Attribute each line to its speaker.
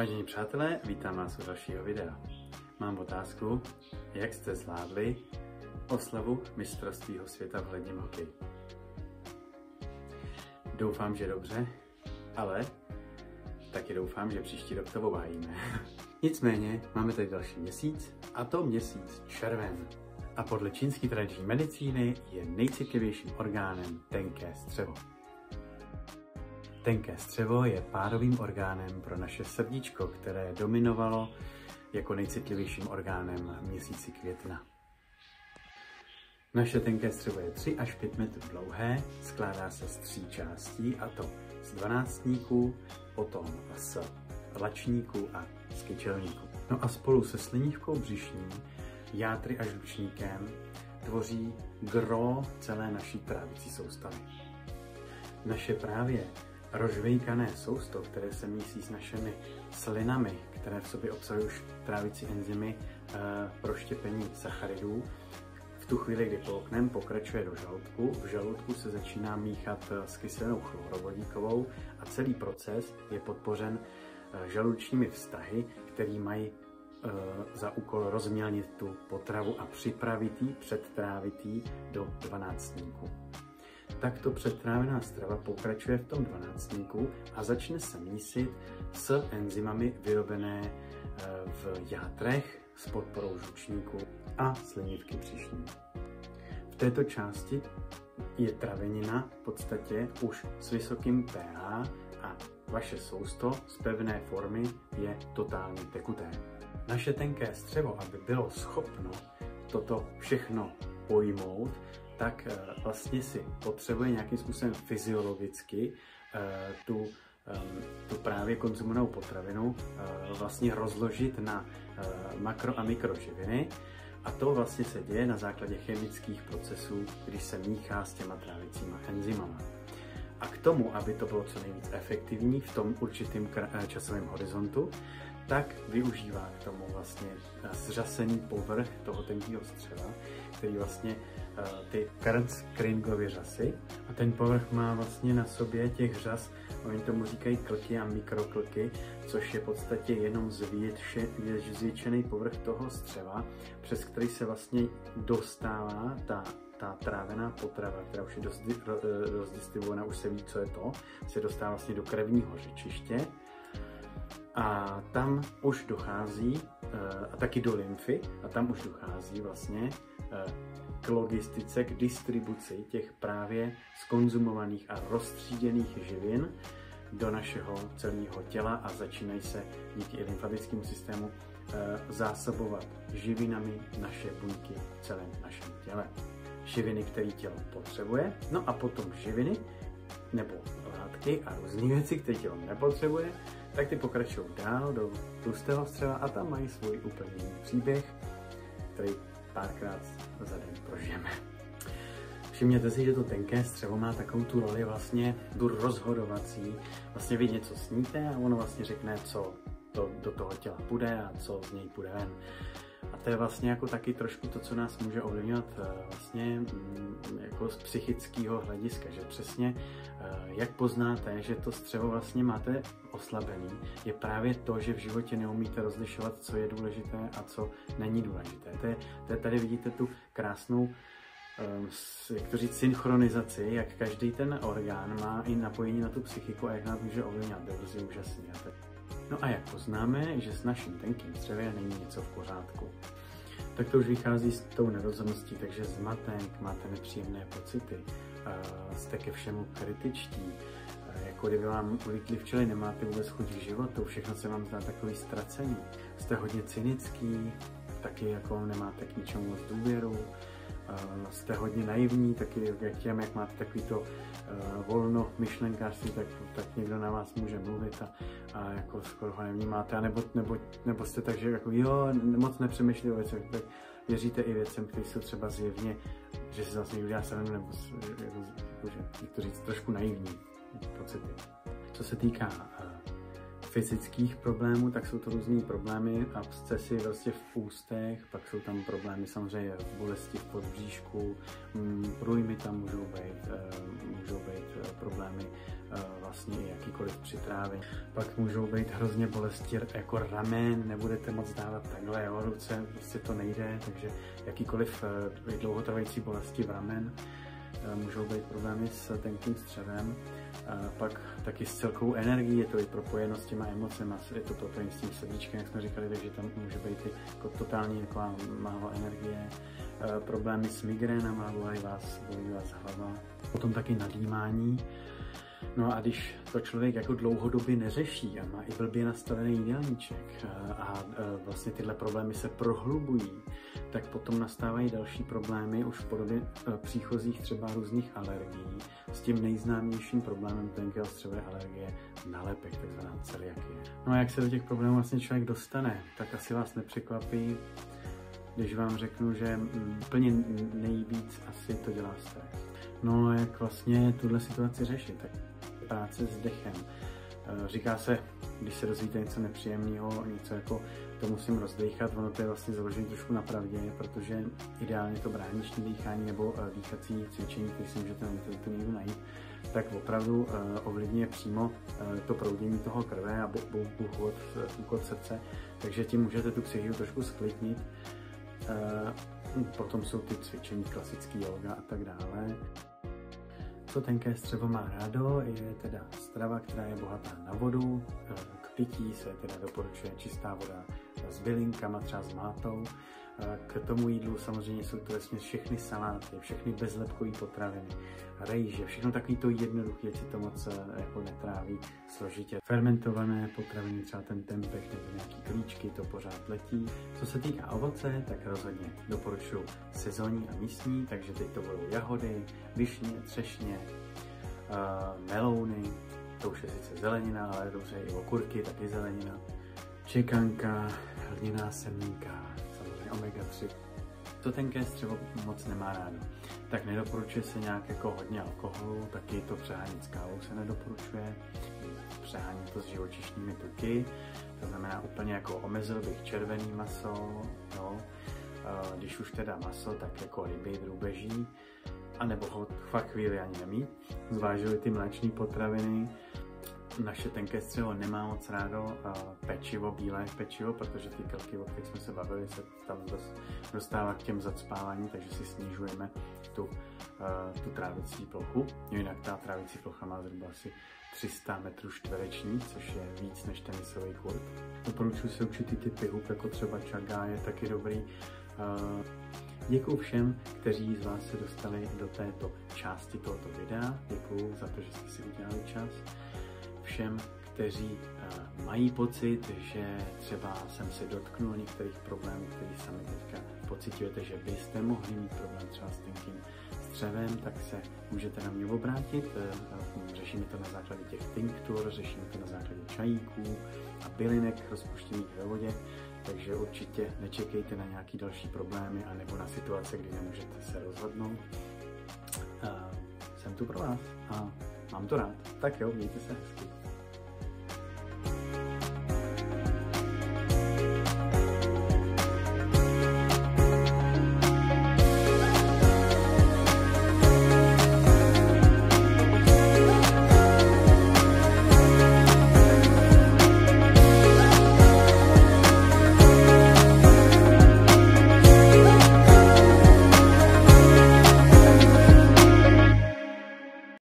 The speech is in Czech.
Speaker 1: Vážení přátelé, vítám vás u dalšího videa. Mám otázku, jak jste zvládli oslavu mistrovství světa v ledním hokeji. Doufám, že dobře, ale taky doufám, že příští rok to obhájíme. Nicméně máme tady další měsíc, a to měsíc červen. A podle čínské tradiční medicíny je nejcitlivějším orgánem tenké střevo. Tenké střevo je párovým orgánem pro naše srdíčko, které dominovalo jako nejcitlivějším orgánem měsíci května. Naše tenké střevo je 3 až 5 metrů dlouhé, skládá se z 3 částí, a to z dvanáctníků, potom z lačníků a z kyčelníků. No a spolu se slinivkou břišní, játry a žlučníkem tvoří gro celé naší trávicí soustavy. Naše právě rozžvejkané sousto, které se mísí s našimi slinami, které v sobě obsahují už trávicí enzymy pro štěpení sacharidů, v tu chvíli, kdy polknem, pokračuje do žaludku. V žaludku se začíná míchat s kyselinou chlorovodíkovou a celý proces je podpořen žalučními vztahy, které mají za úkol rozmělnit tu potravu a připravit ji, předtrávit ji do dvanáctníku. Takto předtrávená strava pokračuje v tom dvanáctníku a začne se mísit s enzymami vyrobené v játrech s podporou žlučníku a slinivky břišní. V této části je travenina v podstatě už s vysokým pH a vaše sousto z pevné formy je totálně tekuté. Naše tenké střevo, aby bylo schopno toto všechno pojmout, tak vlastně si potřebuje nějakým způsobem fyziologicky tu právě konzumovanou potravinu vlastně rozložit na makro a mikroživiny, a to vlastně se děje na základě chemických procesů, když se míchá s těma trávicíma enzymama. A k tomu, aby to bylo co nejvíc efektivní v tom určitém časovém horizontu, tak využívá k tomu vlastně zřasený povrch toho tenkého střeva, který vlastně ty Kernskringovy řasy, a ten povrch má vlastně na sobě těch řas, oni tomu říkají klky a mikroklky, což je v podstatě jenom zvětšený povrch toho střeva, přes který se vlastně dostává ta trávená potrava, která už je dost distribuovaná, už se ví, co je to, se dostává vlastně do krevního řečiště. A tam už dochází, a taky do lymfy, a tam už dochází vlastně k logistice, k distribuci těch právě skonzumovaných a roztříděných živin do našeho celého těla a začínají se díky lymfatickému systému zásobovat živinami naše buňky v celém našem těle. Živiny, které tělo potřebuje, no a potom živiny nebo látky a různé věci, které tělo nepotřebuje, tak ty pokračují dál do tlustého střeva a tam mají svůj úplně jiný příběh, který párkrát za den prožijeme. Všimněte si, že to tenké střevo má takovou tu roli vlastně rozhodovací. Vlastně vy něco sníte a ono vlastně řekne, co do toho těla půjde a co z něj půjde ven. A to je vlastně jako taky trošku to, co nás může ovlivňovat vlastně jako z psychického hlediska, že přesně jak poznáte, že to střevo vlastně máte oslabený, je právě to, že v životě neumíte rozlišovat, co je důležité a co není důležité. To je tady vidíte tu krásnou, jak to říct, synchronizaci, jak každý ten orgán má i napojení na tu psychiku a jak nás může ovlivňovat. To je prostě úžasný. No a jak poznáme, že s naším tenkým střevem není něco v pořádku? Tak to už vychází s tou nerozhodností, takže zmatek, máte nepříjemné pocity, jste ke všemu kritičtí, jako kdyby vám ulítly včely, nemáte vůbec chuť k životu, všechno se vám zdá takový ztracený, jste hodně cynický, taky jako nemáte k ničemu moc důvěru, jste hodně naivní, taky jak máte takový to volno myšlenkářství, tak někdo na vás může mluvit a jako skoro ho nevnímáte, nebo jste tak, že jako jo, moc nepřemýšlí o věcech, tak věříte i věcem, které jsou třeba zjevně, že se zase někdo dělá srandu, nebo jak to říct, trošku naivní pocity. Co se týká fyzických problémů, tak jsou to různý problémy, abscesy vlastně v ústech, pak jsou tam problémy samozřejmě v bolesti v podbříšku, průjmy tam můžou být problémy vlastně i jakýkoliv při trávě. Pak můžou být hrozně bolesti jako ramen, nebudete moc dávat takhle, jo, ruce, prostě to nejde, takže jakýkoliv dlouhotrvající bolesti v ramen, můžou být problémy s tenkým střevem. Pak taky s celkovou energií, je to i propojeno s těma emocemi, je to propojeno s tím srdíčkem, jak jsme říkali, takže tam může být i jako totální jako málo energie, problémy s migrénama, bolí vás hlava, potom taky nadýmání. No a když to člověk jako dlouhodobě neřeší a má i blbě nastavený jídelníček a vlastně tyhle problémy se prohlubují, tak potom nastávají další problémy už v podobě příchozích třeba různých alergií. S tím nejznámějším problémem tenkého střeva je alergie na lepek, takzvaná celiakie. No a jak se do těch problémů vlastně člověk dostane, tak asi vás nepřekvapí, když vám řeknu, že úplně nejvíc asi to dělá stres. No a jak vlastně tuhle situaci řešit, tak práce s dechem. Říká se, když se dozvíte něco nepříjemného, něco jako to musím rozdýchat, ono to je vlastně založené trošku na pravdě, protože ideálně to brániční dýchání nebo dýchací cvičení, které si můžete na internetu někdo najít, tak opravdu ovlivňuje přímo to proudění toho krve a úchod srdce, takže tím můžete tu psychiku trošku sklidnit. Potom jsou ty cvičení, klasický yoga a tak dále. Co tenké střevo má rádo, je teda strava, která je bohatá na vodu. K pití se teda doporučuje čistá voda s bylinkama, třeba s mátou. K tomu jídlu samozřejmě jsou to vlastně všechny saláty, všechny bezlepkové potraviny, rejže, všechno takový to jednoduché, si to moc jako netráví složitě. Fermentované potraviny, třeba ten tempeh nebo nějaký klíčky, to pořád letí. Co se týká ovoce, tak rozhodně doporučuji sezónní a místní, takže teď to budou jahody, višně, třešně, melouny, to už je sice zelenina, ale dobře i okurky, taky zelenina, čekanka, hliněná semínka, samozřejmě omega-3. To tenké střevo moc nemá rádo, tak nedoporučuje se nějak jako hodně alkoholu, taky to přehánit s kávou se nedoporučuje, přehánit to s živočišnými tuky, to znamená úplně jako omezil bych červený maso, no, když už teda maso, tak jako ryby, drůbeží, anebo ho fakt chvíli ani nemít, zvážili ty mléčné potraviny. Naše tenké střevo nemá moc rádo pečivo, bílé pečivo, protože ty kelky, o kterých jsme se bavili, se tam dostává k těm zacpávání, takže si snižujeme tu trávicí plochu. Jinak ta trávicí plocha má zhruba asi 300 metrů čtverečních, což je víc než tenisový kurt. Doporučuji se určitý typy hub, jako třeba chaga je taky dobrý. Děkuju všem, kteří z vás se dostali do této části tohoto videa. Děkuju za to, že jste si udělali čas. Všem, kteří mají pocit, že třeba jsem se dotknul některých problémů, který sami teďka pociťujete, že byste mohli mít problém třeba s tenkým střevem, tak se můžete na mě obrátit. Řešíme to na základě těch tinktur, řešíme to na základě čajíků a bylinek rozpuštěných ve vodě, takže určitě nečekejte na nějaké další problémy anebo na situace, kdy nemůžete se rozhodnout. Jsem tu pro vás a mám to rád. Tak jo, mějte se hezky.